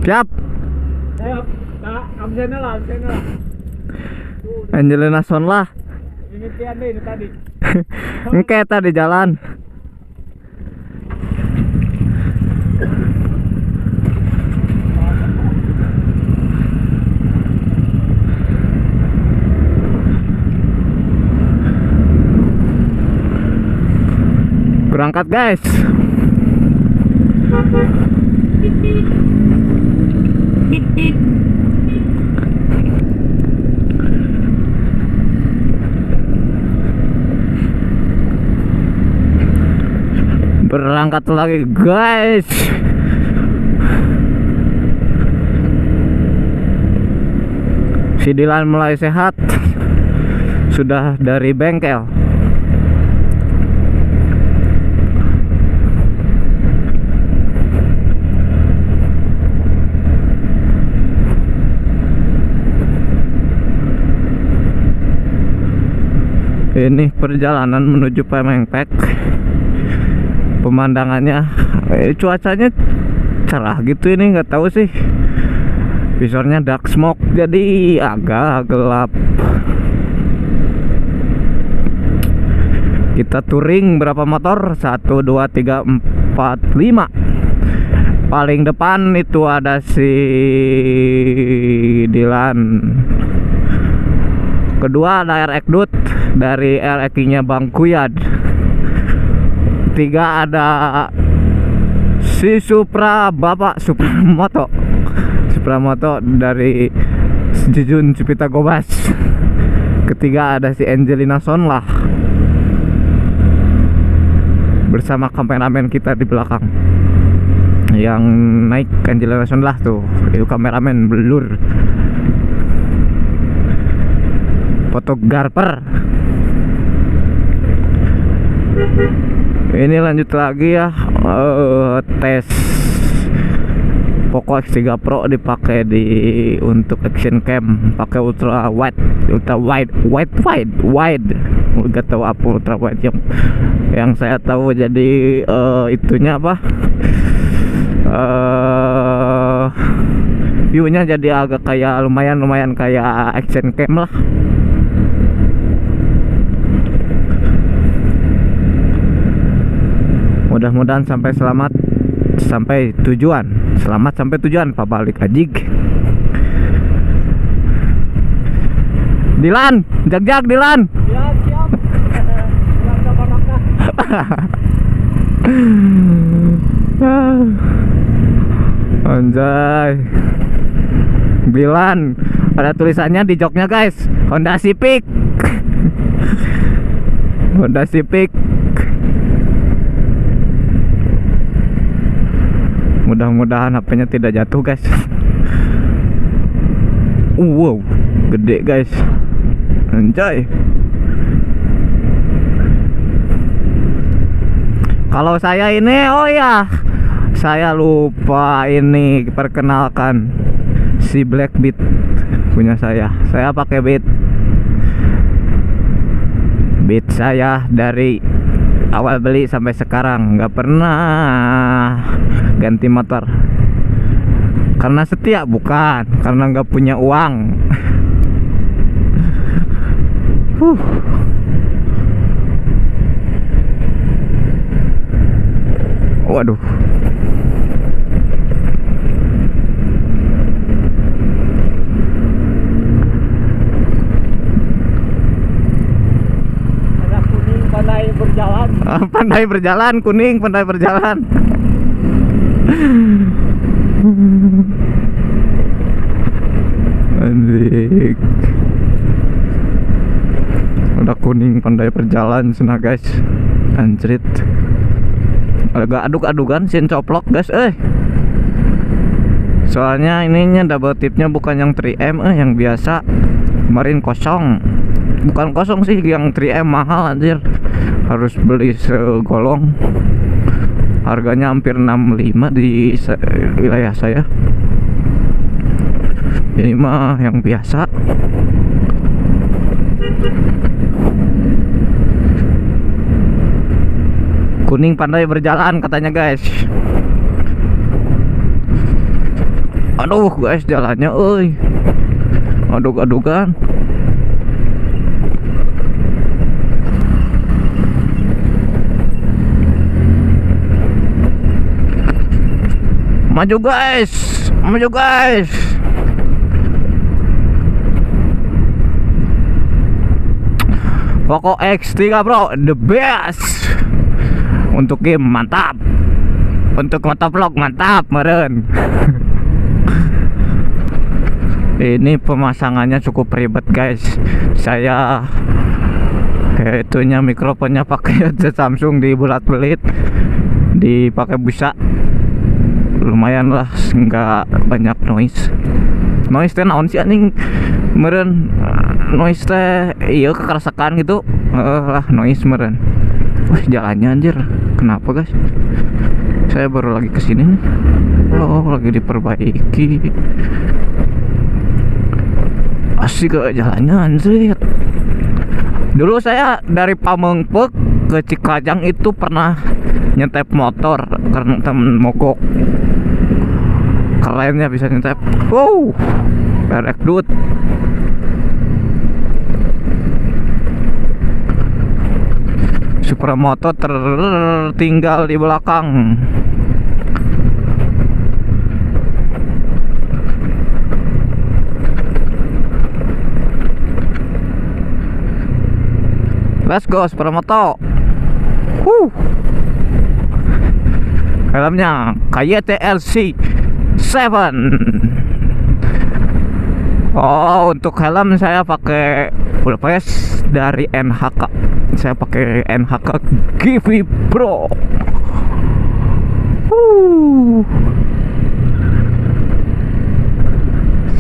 Siap. Ayo, absennya lah. Angelina Son lah. Ini Tian deh, ini tadi. Ini kayak tadi jalan. Berangkat guys. Berangkat lagi guys. Si Dilan mulai sehat. Sudah dari bengkel. Ini perjalanan menuju Pemengpek. Pemandangannya, cuacanya cerah gitu, ini nggak tahu sih. Visornya dark smoke jadi agak gelap. Kita touring berapa motor? 1, 2, 3, 4, 5. Paling depan itu ada si Dilan. Kedua ada RX Dut dari RX-nya Bang Kuyad. 3 ada si Supra Bapak Supramoto dari Jejun Cipita Gobas. Ketiga ada si Angelina Son lah, bersama kameramen kita di belakang. Yang naik Angelina Son lah tuh, itu kameramen blur, fotografer. Ini lanjut lagi ya, tes Poco X3 Pro dipakai untuk action cam, pakai ultra wide. Nggak tahu apa ultra wide yang saya tahu. Jadi itunya apa? View-nya jadi agak kayak lumayan kayak action cam lah. Mudah-mudahan sampai tujuan. Selamat sampai tujuan, Pak balik ajig. Dilan, jag Dilan. Siap. Anjay. Dilan, ada tulisannya di joknya guys, Honda Civic. Honda Civic. Mudah-mudahan HP-nya tidak jatuh guys. Wow, gede guys. Anjay. Kalau saya ini, oh ya, saya lupa ini perkenalkan si Black Beat punya saya. Saya pakai Beat saya dari awal beli sampai sekarang nggak pernah ganti motor. Karena setia, bukan karena nggak punya uang. Waduh. Ada kuning pandai berjalan. Pandai berjalan, kuning pandai berjalan. Anjing. Udah kuning pandai berjalan sana guys. Anjrit. Agak aduk-adukan sin coplok guys, soalnya ininya double tipnya bukan yang 3M yang biasa. Kemarin kosong. Bukan kosong sih, yang 3M mahal anjir. Harus beli segolong. Harganya hampir 65 di wilayah saya. Ini mah yang biasa. Kuning pandai berjalan katanya guys. Aduh guys, jalannya euy. Adug-adugan. Maju guys, maju guys. Poco X3 bro, the best. Untuk game mantap. Untuk motovlog mantap meren. Ini pemasangannya cukup ribet guys. Saya itunya mikrofonnya pakai Samsung di bulat-belit, dipakai busa. Lumayan lah, nggak banyak noise teh naon sih anjing meren. Noise teh iya kekerasakan gitu lah noise meren. Wah jalannya anjir, kenapa guys? Saya baru lagi kesini nih. Oh lagi diperbaiki. Asik ke jalannya anjir. Dulu saya dari Pamengpeuk ke Cikajang itu pernah nyetep motor karena temen mogok. Kerennya bisa nyetep. Wow, derek dut. Supermoto tertinggal di belakang. Let's go Supermoto. Helmnya KYT-LC 7. Oh, untuk helm saya pakai full face dari NHK. Saya pakai NHK Givi Pro.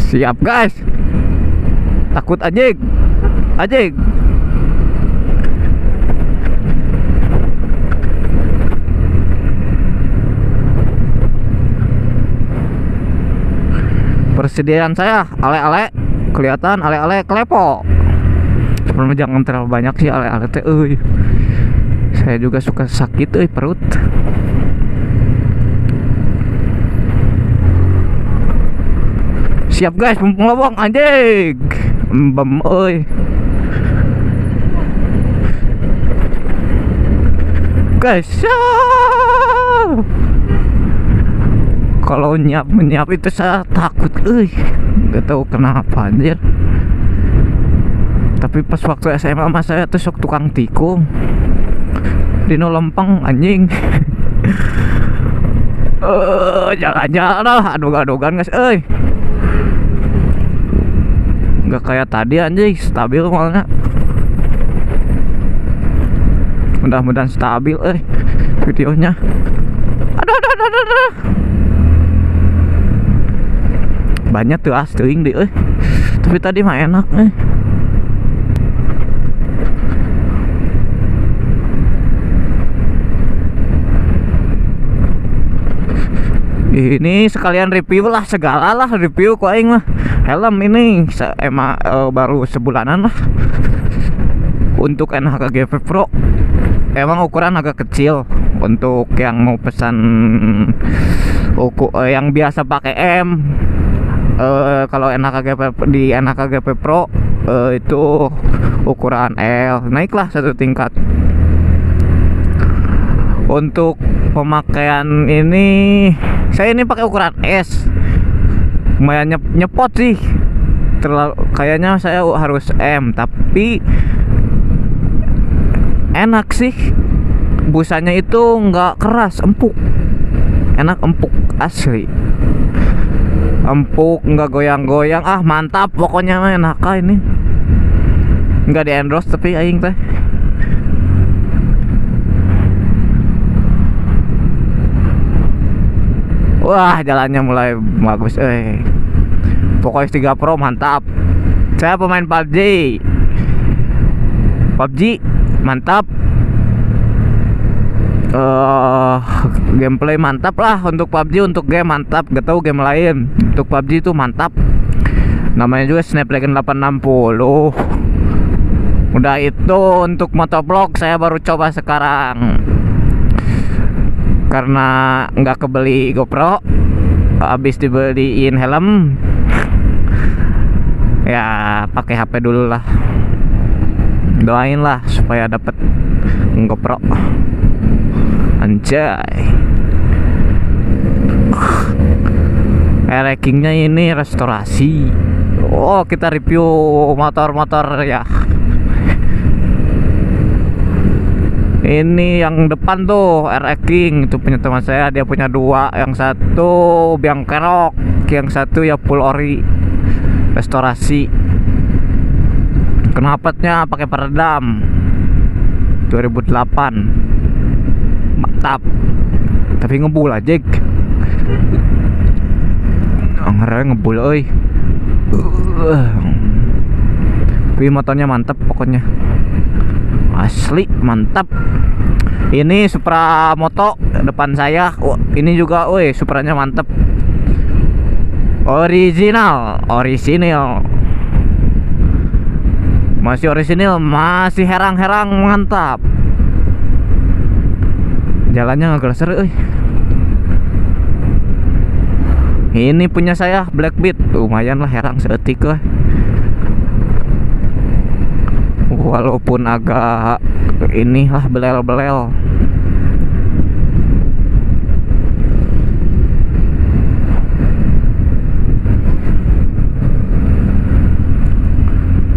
Siap guys. Takut anjing. Anjing. Persediaan saya ale-ale kelihatan, ale-ale klepo. Cuma jangan terlalu banyak sih ale-ale teh euy. Saya juga suka sakit euy perut. Siap guys, mumpung lobong anjing. Embem euy. Guys, kalau menyiap itu saya takut, nggak tahu kenapa anjir. Tapi pas waktu SMA mas saya tuh sok tukang tikung Dino lempeng anjing. Jalan-jalan lah, adug-adugan guys, nggak kayak tadi anjing, stabil malnya. Mudah-mudahan stabil, videonya. Aduh. Banyak tuh teuing deh, tapi tadi mah enak, Ini sekalian review lah, segala lah review kok aing mah. Helm ini emang baru sebulanan lah. Untuk NHK GV Pro emang ukuran agak kecil. Untuk yang mau pesan yang biasa pakai M, kalau di NHK GV Pro itu ukuran L, naiklah satu tingkat. Untuk pemakaian ini saya ini pakai ukuran S, lumayan nyepot sih. Terlalu kayaknya saya harus M, tapi enak sih. Busanya itu nggak keras, empuk, enak, empuk asli. Empuk, nggak goyang-goyang, mantap pokoknya mah NHK ini. Nggak di endorse tapi aing teh. Wah jalannya mulai bagus, Poco X3 Pro mantap. Saya pemain PUBG mantap. Gameplay mantap lah untuk PUBG, untuk game mantap. Gak tahu game lain, untuk PUBG itu mantap. Namanya juga Snapdragon 860. Udah itu untuk motovlog saya baru coba sekarang karena nggak kebeli GoPro. habis dibeliin helm ya pakai HP dulu lah. Doain lah supaya dapat GoPro. Anjay. Rackingnya ini restorasi. Oh, kita review motor-motor ya. Ini yang depan tuh R King, itu punya teman saya, dia punya dua, yang satu biang kerok, yang satu ya full ori restorasi. Knalpotnya pakai peredam 2008, mantap. Tapi ngebul aja, ngereng ngebul, oi. Tapi motornya mantap pokoknya. Asli mantap. Ini Supra Moto depan saya. Oh, ini juga, woi, Supranya mantap. Original. Masih orisinil, masih herang-herang, mantap. Jalannya agak seru, Ini punya saya Black Beat, lumayan lah herang seetik lah. Walaupun agak ini lah belel-belel.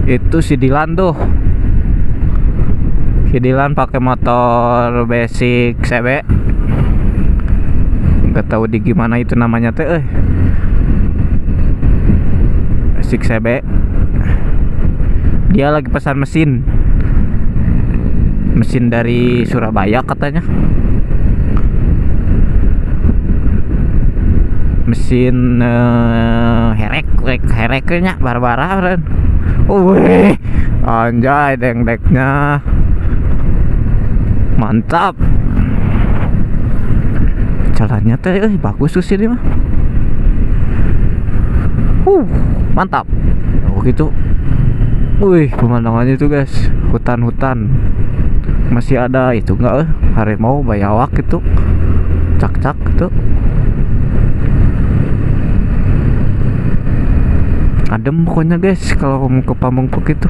Itu si Dilan tuh. Si Dilan pakai motor basic CB. Nggak tahu di gimana itu namanya teh. Basic CB. Dia lagi pesan mesin dari Surabaya katanya. Mesin hereknya barbara. Wih, anjay, dengdeknya mantap. Jalannya teh bagus tuh sini mah. Mantap. Oh gitu. Wih, pemandangannya itu guys, hutan-hutan. Masih ada itu enggak harimau bayawak itu. Cak-cak itu. Adem pokoknya guys kalau mau ke Pamengpeuk itu.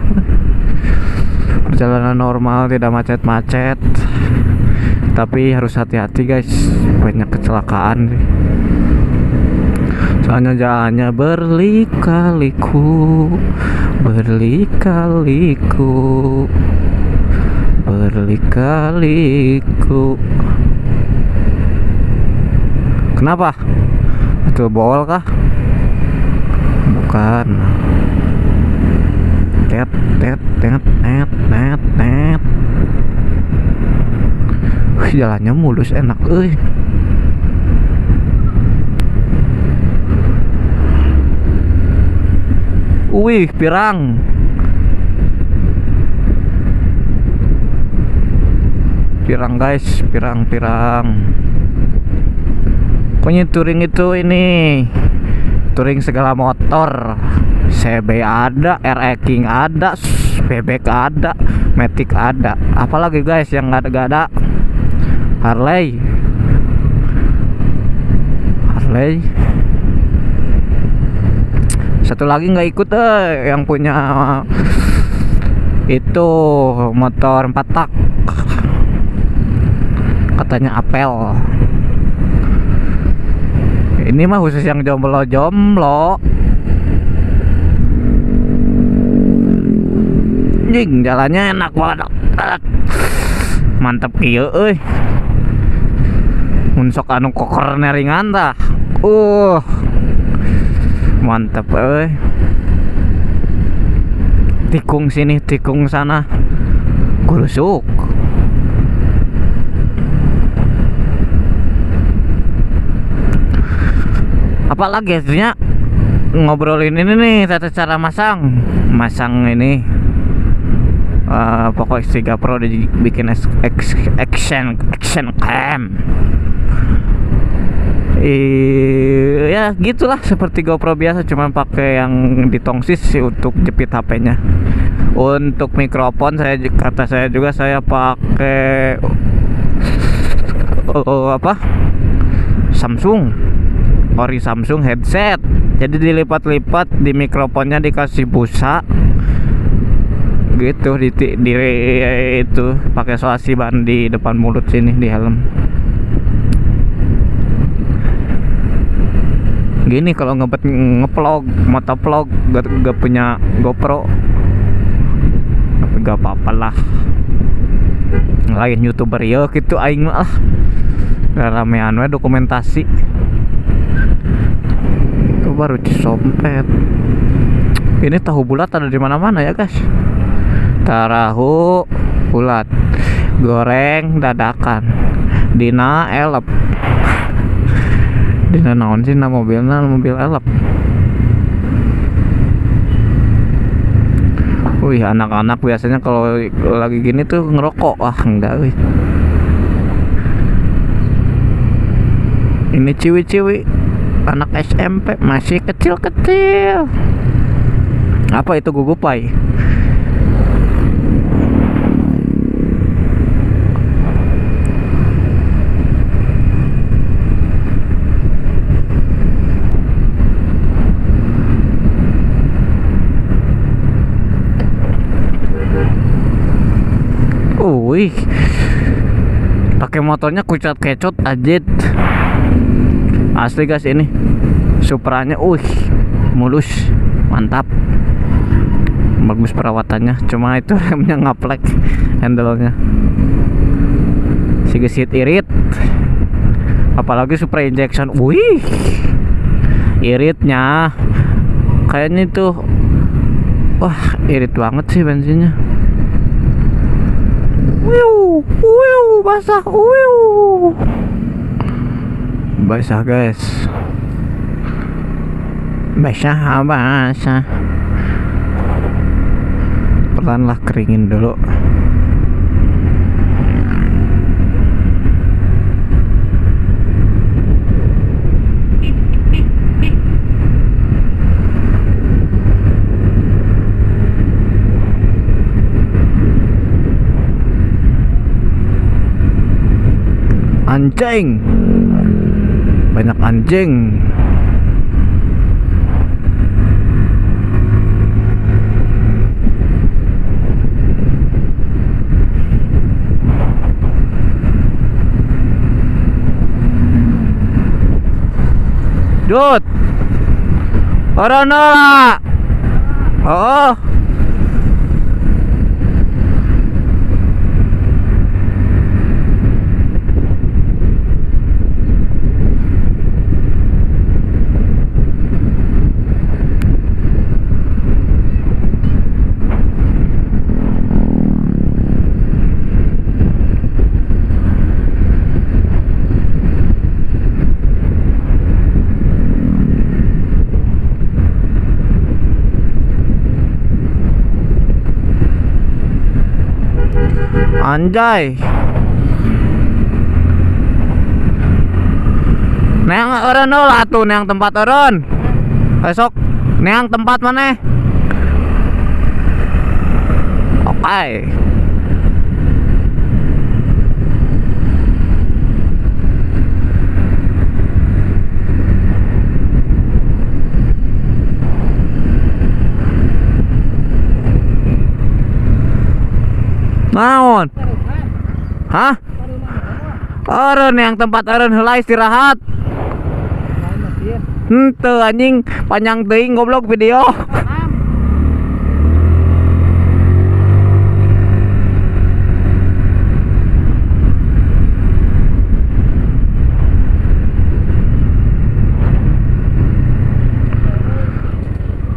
Perjalanan normal, tidak macet-macet. Tapi harus hati-hati guys, banyak kecelakaan sih. Soalnya jalannya berliku-liku. Kenapa? Itu bol kah? Bukan. Tet. Jalannya mulus, enak, Wih, pirang. Pirang guys, pirang. Pokoknya touring itu ini touring segala motor. CB ada, R King ada, Bebek ada, Matic ada. Apalagi guys yang gak ada Harley. Satu lagi nggak ikut yang punya itu motor 4 tak, katanya apel. Ini mah khusus yang jomblo. Jing, jalannya enak banget. Mantep kieu euy. Mun sok anu kokornya ringan tah. Mantep euy. Tikung sini, tikung sana. Gurusuk. Apalagi hasilnya ngobrolin ini nih, tata cara masang ini. Pokoknya si GoPro dibikin action cam. Ya gitulah, seperti GoPro biasa, cuman pakai yang ditongsis sih untuk jepit HP-nya. Untuk mikrofon kata saya juga saya pakai Samsung ori Samsung headset. Jadi dilipat-lipat, di mikrofonnya dikasih busa gitu, di itu pakai soasi ban di depan mulut sini di helm. Gini kalau ngevlog, motovlog gak punya GoPro, tapi gak apa-apa lah. Lain YouTuber ya gitu aing mah ramean we dokumentasi. Itu baru disompet. Ini tahu bulat ada di mana-mana ya guys. Tahu bulat goreng dadakan dina elep. Dina naon sih na mobilnya, mobil elep. Wih, anak-anak biasanya kalau lagi gini tuh ngerokok. Wah, enggak wih. Ini ciwi-ciwi anak SMP masih kecil-kecil. Apa itu gugupai? Wih, pakai motornya kucat kecot ajit. Asli guys ini Supranya, mulus, mantap, bagus perawatannya. Cuma itu remnya ngaplek, handle-nya si gesit irit. Apalagi Supra injection, wih, iritnya kayaknya tuh, wah irit banget sih bensinnya. Basah, basah guys, basah. Pelan lah, keringin dulu. Anjing, banyak anjing. Jut, orang nolak. Oh, anjay. Neang eureun lah tuh, neang tempat eureun. Besok neang tempat mana? Oke. Naon? Hah? Eureun yang tempat eureun heula istirahat. Henteu anjing, panjang teuing goblok video.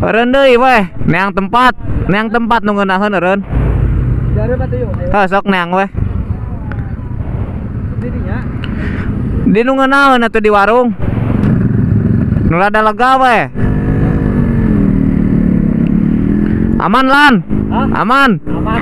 Eureun deui weh, neang tempat nu ngeunaheun eureun. Sok neang weh. Di nu ngeunaheun atuh di warung. Nu rada lega weh. Aman lan? Hah? Aman. Aman.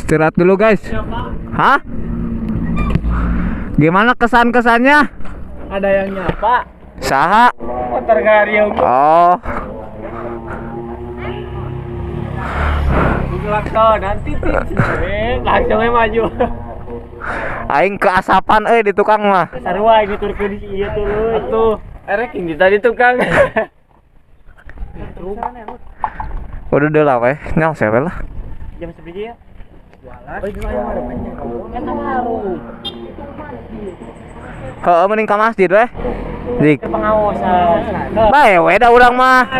Istirahat dulu guys. Ya, Pak. Hah? Gimana kesan-kesannya? Ada yang nyapa. Saha? Motor Gario. Oh, Klakson nanti langsung maju. aing keasapan di tukang mah. Sarua ini turun di iya tuh. Atuh, erek ini tadi tukang. Udah deh lah weh, nyal sewe lah. Jam sebiji ya? Jualan. Oh, jualan ada banyak. Kan warung. Heeh, mending ka masjid weh. Dik. Pengawasan. Bae we da urang mah.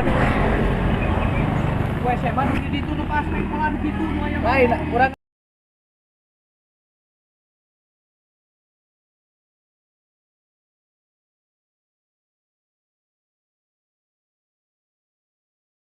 Wes, emang di ditu nu pas pengen di ditu nu aya. Lain, urang